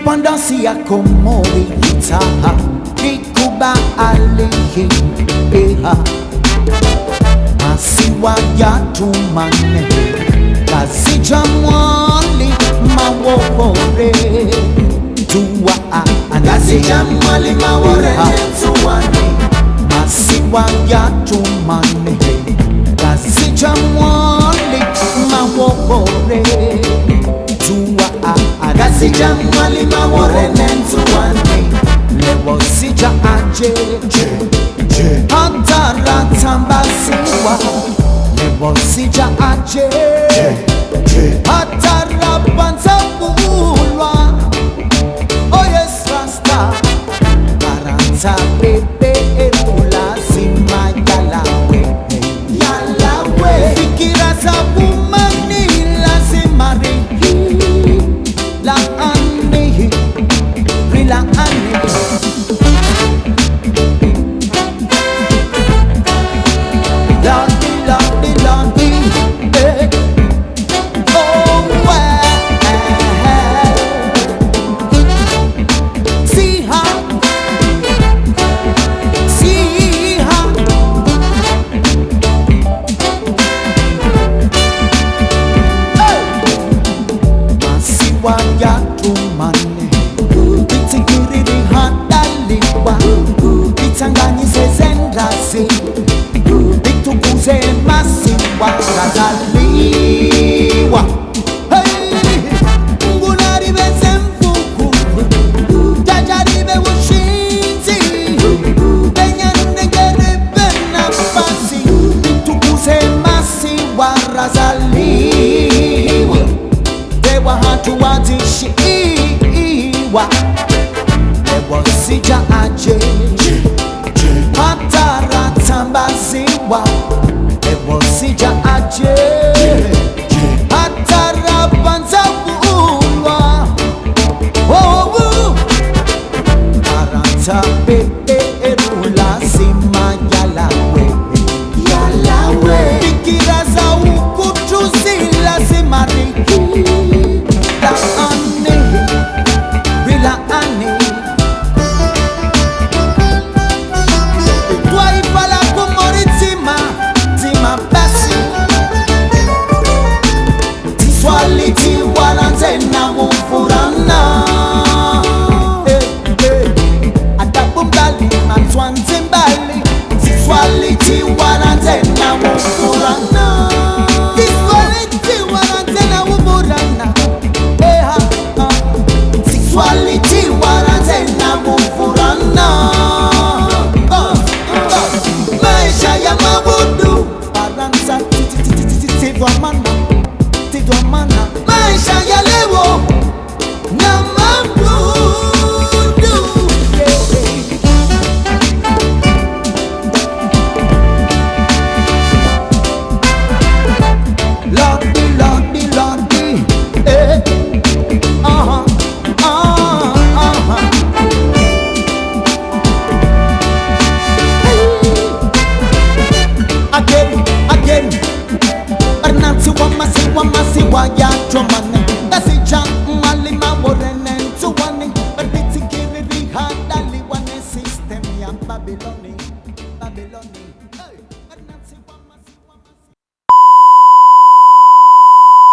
Pandasi ya komori itaha Nikuba alihi eha Masiwa ya tumane Kazi jamwali mawore Tuwa Kazi jamwali mawore tuwani Masiwa ya tumane Kazi jamwali mawore Tuwa Kazi jamwali mawore tuwani Lewo sija aje Hatara tambasiwa Lewo sija aje Hatara pantabulwa Oh yes Rasta Baranta pepe erula Sima yalawe Yalawe Fikira sabumani lazima rehi La ane Rila ane Waya tumane Bitigiri di handaliwa Bitanganyise zendazi Bitukuze masiwa Razaliwa Hey Ngunari bezemfuku Jajari be ushinzi Benyande gerebe nafasi Bitukuze masiwa Razaliwa Dewa hatu wazishiwa Dewa sija aje Hatara tambaziwa Dewa sija aje Hatara panzabulwa Oh Aranta pepe erula sima yalawe Yalawe Fikira za ukutuzi lazima riki La ane, rila ane Twa la kumori tima, tima basi Tiswali tiwala tena mufurana Atabumbali matwanze mbali Tiswali tiwala tena mufurana Tiswali tiwala tena mufurana Sexuality waratena mufurana Maisha ya mabudu Baranza tidwamana Maisha ya lewo na mabudu Lordy, Lordy, Lordy Again Arnansi wamasi waya drummer